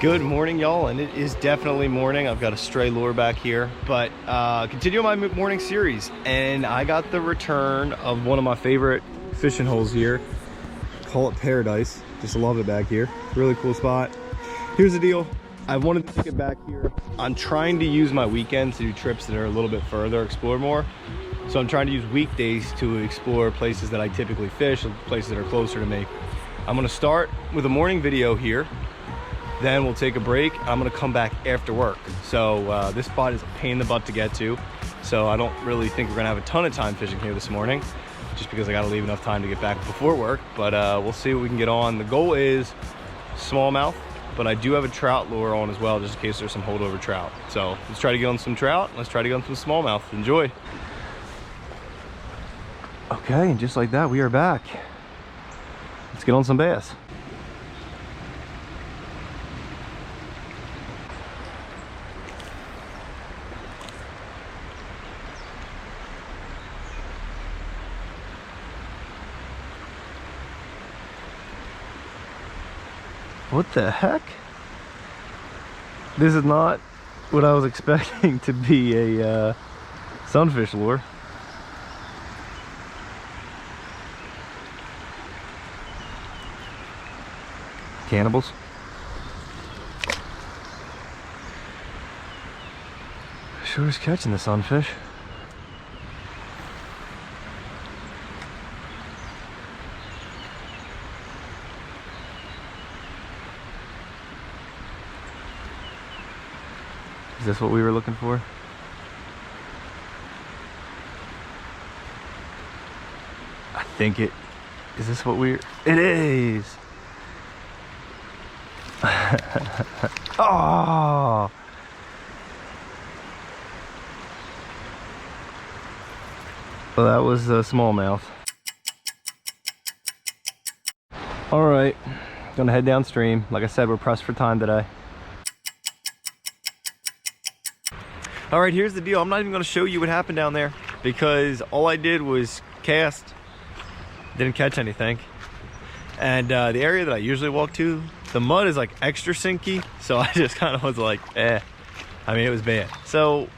Good morning, y'all, and it is definitely morning. I've got a stray lure back here, but continue my morning series, and I got the return of one of my favorite fishing holes here. Call it Paradise. Just love it back here. Really cool spot. Here's the deal. I wanted to get back here. I'm trying to use my weekends to do trips that are a little bit further, explore more. So I'm trying to use weekdays to explore places that I typically fish, places that are closer to me. I'm gonna start with a morning video here. Then we'll take a break. I'm gonna come back after work. So this spot is a pain in the butt to get to. So I don't really think we're gonna have a ton of time fishing here this morning, just because I gotta leave enough time to get back before work. But we'll see what we can get on. The goal is smallmouth, but I do have a trout lure on as well, just in case there's some holdover trout. So let's try to get on some trout. Let's try to get on some smallmouth. Enjoy. Okay, and just like that, we are back. Let's get on some bass. What the heck? This is not what I was expecting to be a sunfish lure. Cannibals. Sure is catching the sunfish. Is this what we were looking for? I think it is. This what we're. It is. Oh. Well, that was a smallmouth. All right, gonna head downstream. Like I said, we're pressed for time today. All right, here's the deal. I'm not even gonna show you what happened down there because all I did was cast, didn't catch anything. And the area that I usually walk to, the mud is like extra sinky. So I just kind of was like, I mean, it was bad. So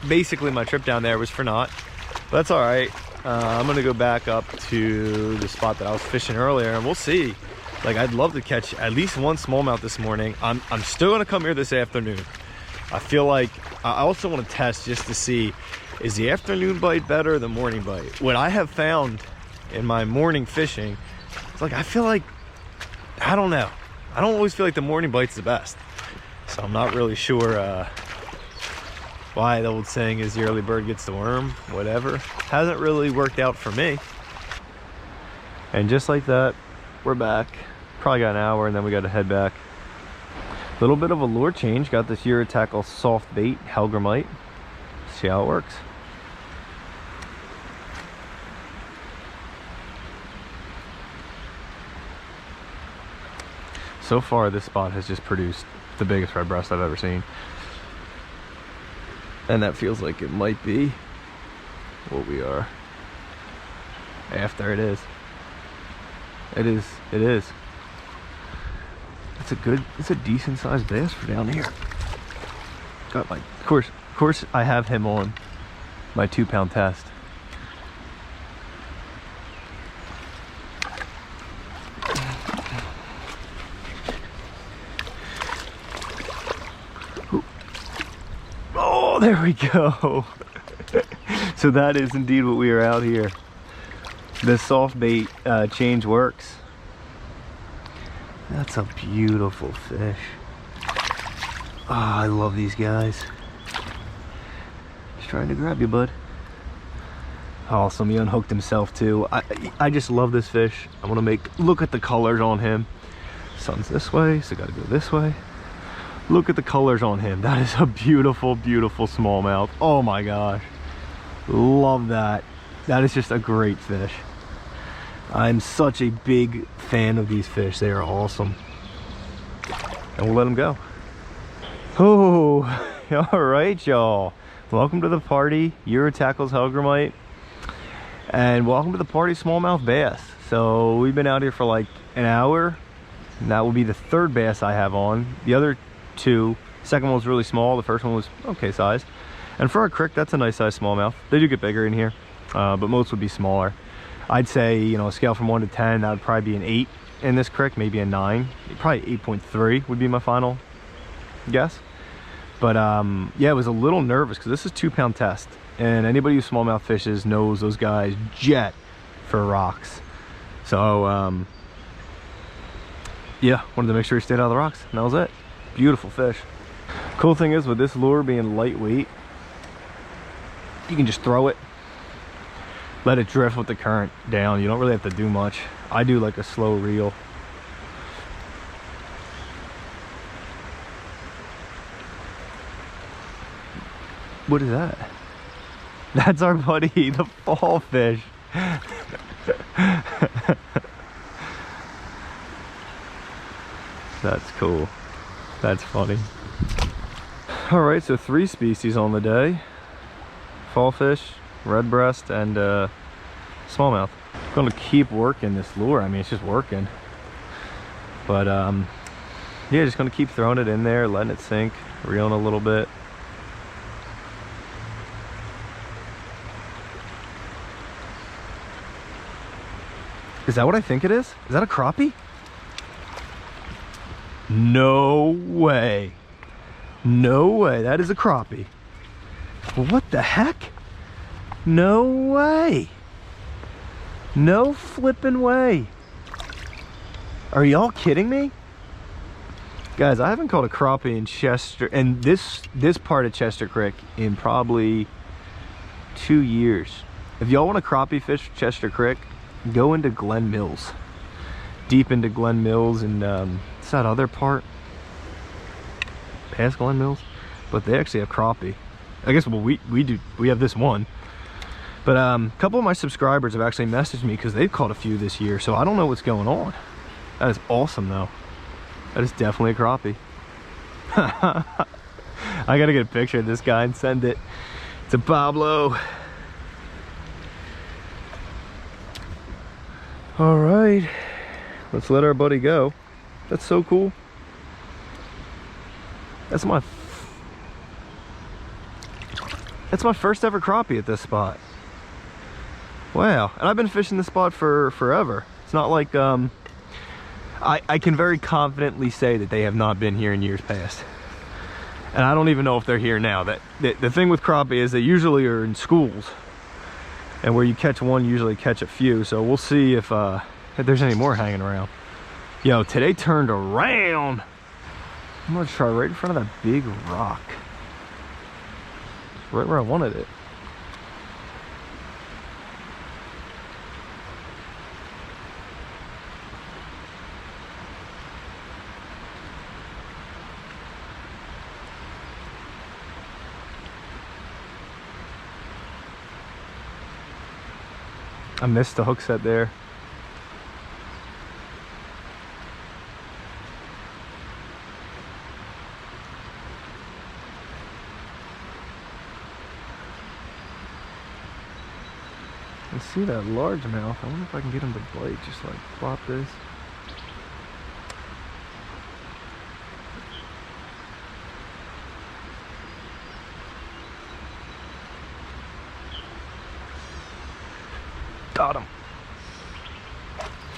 basically my trip down there was for naught, but that's all right. I'm gonna go back up to the spot that I was fishing earlier and we'll see. Like, I'd love to catch at least one smallmouth this morning. I'm still gonna come here this afternoon. I feel like I also want to test just to see, is the afternoon bite better or the morning bite? What I have found in my morning fishing, it's like I feel like, I don't know. I don't always feel like the morning bite's the best. So I'm not really sure why the old saying is the early bird gets the worm, whatever. Hasn't really worked out for me. And just like that, we're back. Probably got an hour and then we got to head back. Little bit of a lure change. Got this Eurotackle soft bait, Hellgrammite. See how it works. So far, this spot has just produced the biggest redbreast I've ever seen. And that feels like it might be what we are after. It is. It is. It is. It's a decent sized bass for down here. Got my, of course I have him on my 2-pound test. Oh, there we go. So that is indeed what we are out here. The soft bait change works. That's a beautiful fish. Oh, I love these guys. Just trying to grab you, bud. Awesome, he unhooked himself too. I just love this fish. I want to look at the colors on him. Sun's this way, so gotta go this way. Look at the colors on him. That is a beautiful, beautiful smallmouth. Oh my gosh. Love that. That is just a great fish. I'm such a big fan of these fish. They are awesome. And we'll let them go. Oh, all right, y'all. Welcome to the party, Eurotackle's Hellgrammite. And welcome to the party, smallmouth bass. So we've been out here for like an hour. And that will be the third bass I have on. The other two, second one was really small, the first one was okay size. And for a crick, that's a nice size smallmouth. They do get bigger in here, but most would be smaller. I'd say, you know, a scale from 1 to 10, that would probably be an 8 in this crick, maybe a 9. Probably 8.3 would be my final guess. But yeah, I was a little nervous because this is 2-pound test. And anybody who smallmouth fishes knows those guys jet for rocks. So yeah, wanted to make sure he stayed out of the rocks, and that was it. Beautiful fish. Cool thing is, with this lure being lightweight, you can just throw it, let it drift with the current down. You don't really have to do much. I do like a slow reel. What is that? That's our buddy, the fallfish. That's cool. That's funny. All right, so 3 species on the day: fallfish, redbreast, and smallmouth. I'm gonna keep working this lure. I mean, it's just working. But yeah, just gonna keep throwing it in there, letting it sink, reeling a little bit. Is that what I think it is? Is that a crappie? No way. No way. That is a crappie. What the heck? No way. No flipping way. Are y'all kidding me? Guys, I haven't caught a crappie in Chester, and this part of Chester Creek, in probably 2 years. If y'all want to crappie fish Chester Creek, go into Glen Mills, deep into Glen Mills, and it's that other part past Glen Mills, but they actually have crappie. I guess, well, we have this one, but a couple of my subscribers have actually messaged me because they've caught a few this year, so I don't know what's going on. That is awesome though. That is definitely a crappie. I gotta get a picture of this guy and send it to Pablo. All right, let's let our buddy go. That's so cool. That's my first ever crappie at this spot. Wow, and I've been fishing this spot for forever. It's not like I can very confidently say that they have not been here in years past, and I don't even know if they're here now. The thing with crappie is they usually are in schools, and where you catch one, you usually catch a few. So we'll see if there's any more hanging around. Yo, today turned around. I'm gonna try right in front of that big rock. Right where I wanted it. I missed the hook set there. I see that largemouth. I wonder if I can get him to bite, just like plop this. Got him.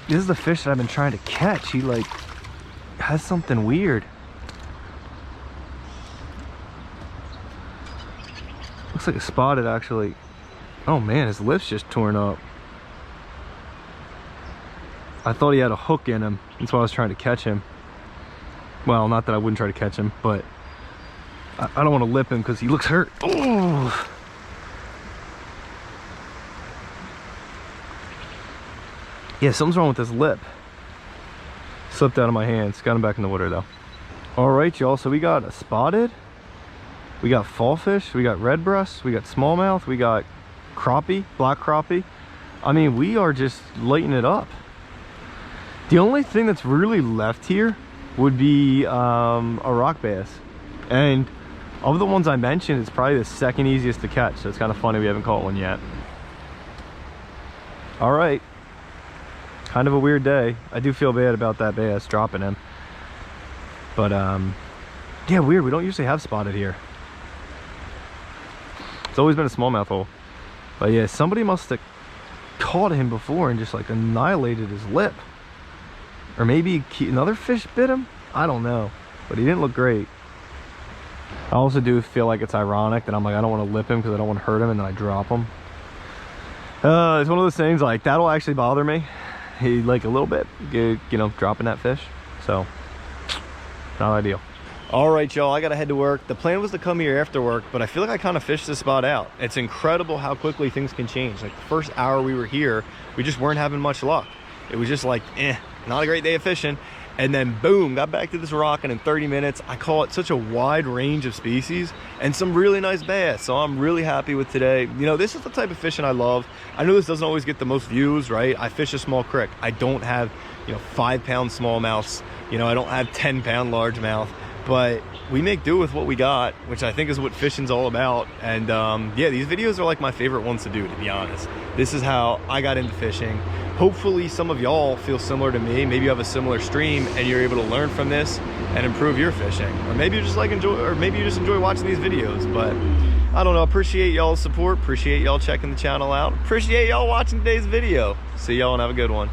This is the fish that I've been trying to catch. He like has something weird. Looks like a spotted actually. Oh man, his lips just torn up. I thought he had a hook in him. That's why I was trying to catch him. Well, not that I wouldn't try to catch him, but I don't want to lip him because he looks hurt. Oh. Yeah, something's wrong with his lip. Slipped out of my hands. Got him back in the water though. All right, y'all. So we got a spotted, we got fallfish, we got redbreast, we got smallmouth, we got crappie, black crappie. I mean, we are just lighting it up. The only thing that's really left here would be a rock bass, and of the ones I mentioned, it's probably the second easiest to catch. So it's kind of funny we haven't caught one yet. All right, Kind of a weird day. I do feel bad about that bass dropping him. But yeah, weird. We don't usually have spotted here. It's always been a smallmouth hole. But yeah, somebody must have caught him before and just like annihilated his lip. Or maybe another fish bit him? I don't know. But he didn't look great. I also do feel like it's ironic that I'm like, I don't want to lip him because I don't want to hurt him, and then I drop him. It's one of those things, like, that'll actually bother me. He, like, a little bit, you know, dropping that fish. So, not ideal. All right, y'all, I gotta head to work. The plan was to come here after work, but I feel like I kind of fished this spot out. It's incredible how quickly things can change. Like, the first hour we were here, we just weren't having much luck. It was just like, not a great day of fishing. And then boom, got back to this rock, and in 30 minutes, I caught such a wide range of species and some really nice bass. So I'm really happy with today. You know, this is the type of fishing I love. I know this doesn't always get the most views, right? I fish a small creek. I don't have, you know, 5-pound smallmouths. You know, I don't have 10-pound largemouth. But we make do with what we got, which I think is what fishing's all about. And yeah, these videos are like my favorite ones to do, to be honest. This is how I got into fishing. Hopefully some of y'all feel similar to me. Maybe you have a similar stream and you're able to learn from this and improve your fishing. Or maybe you just like maybe you just enjoy watching these videos. But I don't know, appreciate y'all's support. Appreciate y'all checking the channel out. Appreciate y'all watching today's video. See y'all and have a good one.